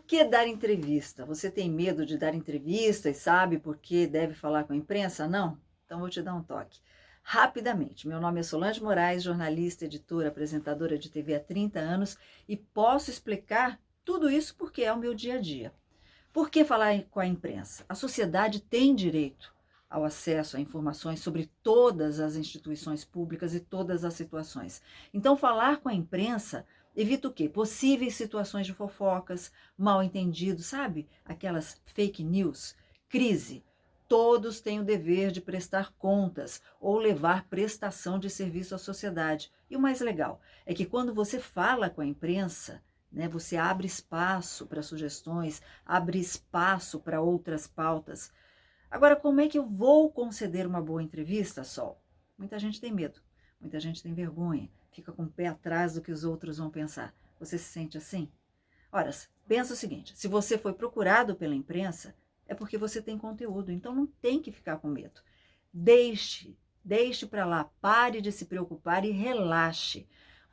que dar entrevista? Você tem medo de dar entrevista e sabe por que deve falar com a imprensa? Não? Então vou te dar um toque. Rapidamente, meu nome é Solange Moraes, jornalista, editora, apresentadora de TV há 30 anos e posso explicar tudo isso porque é o meu dia a dia. Por que falar com a imprensa? A sociedade tem direito ao acesso a informações sobre todas as instituições públicas e todas as situações. Então, falar com a imprensa evita o quê? Possíveis situações de fofocas, mal entendidos, sabe? Aquelas fake news, crise. Todos têm o dever de prestar contas ou levar prestação de serviço à sociedade. E o mais legal é que quando você fala com a imprensa, né, você abre espaço para sugestões, abre espaço para outras pautas. Agora, como é que eu vou conceder uma boa entrevista, Sol? Muita gente tem medo, muita gente tem vergonha, fica com o pé atrás do que os outros vão pensar. Você se sente assim? Ora, pensa o seguinte, se você foi procurado pela imprensa, é porque você tem conteúdo, então não tem que ficar com medo. Deixe para lá, pare de se preocupar e relaxe.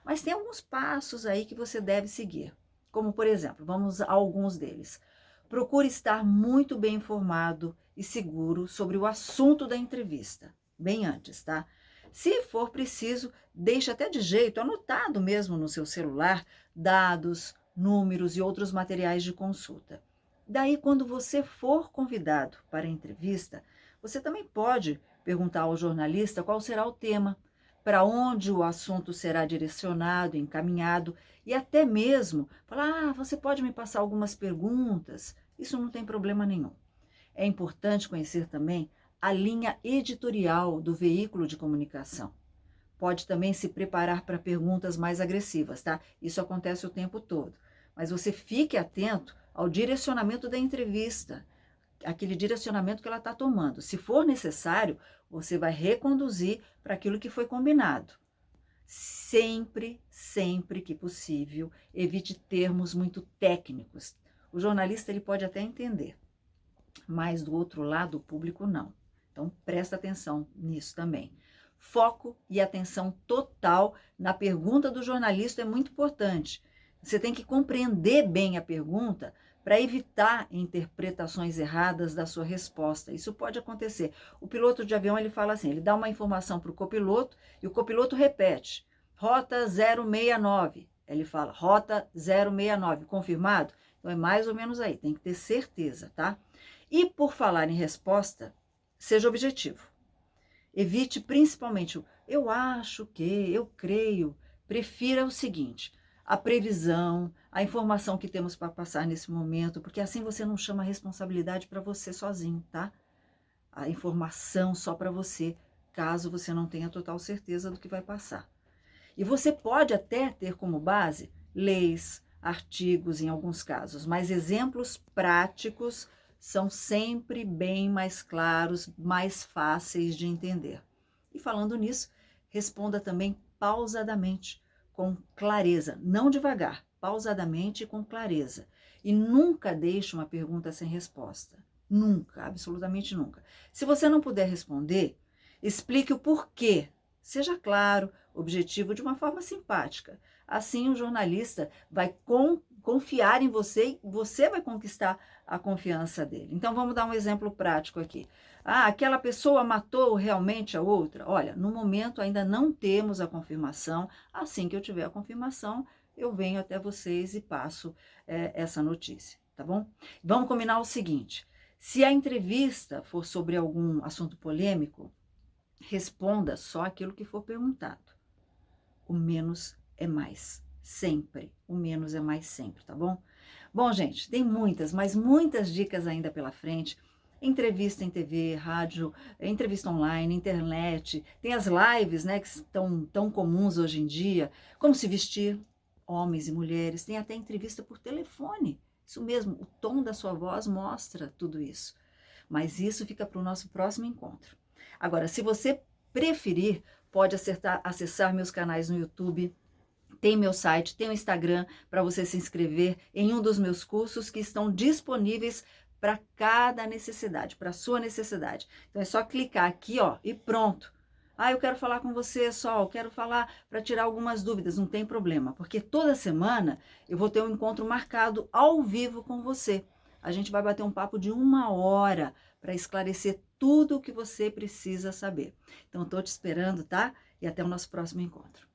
Mas tem alguns passos aí que você deve seguir, como por exemplo, vamos a alguns deles. Procure estar muito bem informado e seguro sobre o assunto da entrevista, bem antes, tá? Se for preciso, deixe até de jeito, anotado mesmo no seu celular, dados, números e outros materiais de consulta. Daí, quando você for convidado para a entrevista, você também pode perguntar ao jornalista qual será o tema, para onde o assunto será direcionado, encaminhado, e até mesmo falar, você pode me passar algumas perguntas? Isso não tem problema nenhum. É importante conhecer também a linha editorial do veículo de comunicação. Pode também se preparar para perguntas mais agressivas, tá? Isso acontece o tempo todo. Mas você fique atento ao direcionamento da entrevista, aquele direcionamento que ela está tomando. Se for necessário, você vai reconduzir para aquilo que foi combinado. Sempre que possível, evite termos muito técnicos. O jornalista ele pode até entender, mas do outro lado o público não. Então presta atenção nisso também. Foco e atenção total na pergunta do jornalista é muito importante. Você tem que compreender bem a pergunta para evitar interpretações erradas da sua resposta. Isso pode acontecer. O piloto de avião, ele fala assim, ele dá uma informação para o copiloto e o copiloto repete, rota 069. Ele fala, rota 069, confirmado? Então é mais ou menos aí, tem que ter certeza, tá? E por falar em resposta, seja objetivo. Evite principalmente o eu acho que, eu creio. Prefira o seguinte, a previsão, a informação que temos para passar nesse momento, porque assim você não chama a responsabilidade para você sozinho, tá? A informação só para você, caso você não tenha total certeza do que vai passar. E você pode até ter como base leis, artigos em alguns casos, mas exemplos práticos são sempre bem mais claros, mais fáceis de entender. E falando nisso, responda também pausadamente, com clareza, não devagar, pausadamente e com clareza. E nunca deixe uma pergunta sem resposta. Nunca, absolutamente nunca. Se você não puder responder, explique o porquê. Seja claro, objetivo de uma forma simpática. Assim o jornalista vai confiar em você e você vai conquistar a confiança dele. Então vamos dar um exemplo prático aqui. Ah, aquela pessoa matou realmente a outra? Olha, no momento ainda não temos a confirmação. Assim que eu tiver a confirmação, eu venho até vocês e passo essa notícia, tá bom? Vamos combinar o seguinte, se a entrevista for sobre algum assunto polêmico, responda só aquilo que for perguntado. O menos é mais, sempre. O menos é mais sempre, tá bom? Bom, gente, tem muitas, mas muitas dicas ainda pela frente. Entrevista em TV, rádio, entrevista online, internet. Tem as lives, né, que estão tão comuns hoje em dia. Como se vestir, homens e mulheres. Tem até entrevista por telefone. Isso mesmo, o tom da sua voz mostra tudo isso. Mas isso fica para o nosso próximo encontro. Agora, se você preferir, pode acessar meus canais no YouTube, tem meu site, tem o Instagram para você se inscrever em um dos meus cursos que estão disponíveis para cada necessidade, para a sua necessidade. Então é só clicar aqui, ó, e pronto. Ah, eu quero falar com você, Sol, quero falar para tirar algumas dúvidas. Não tem problema, porque toda semana eu vou ter um encontro marcado ao vivo com você. A gente vai bater um papo de 1 hora para esclarecer tudo o que você precisa saber. Então, estou te esperando, tá? E até o nosso próximo encontro.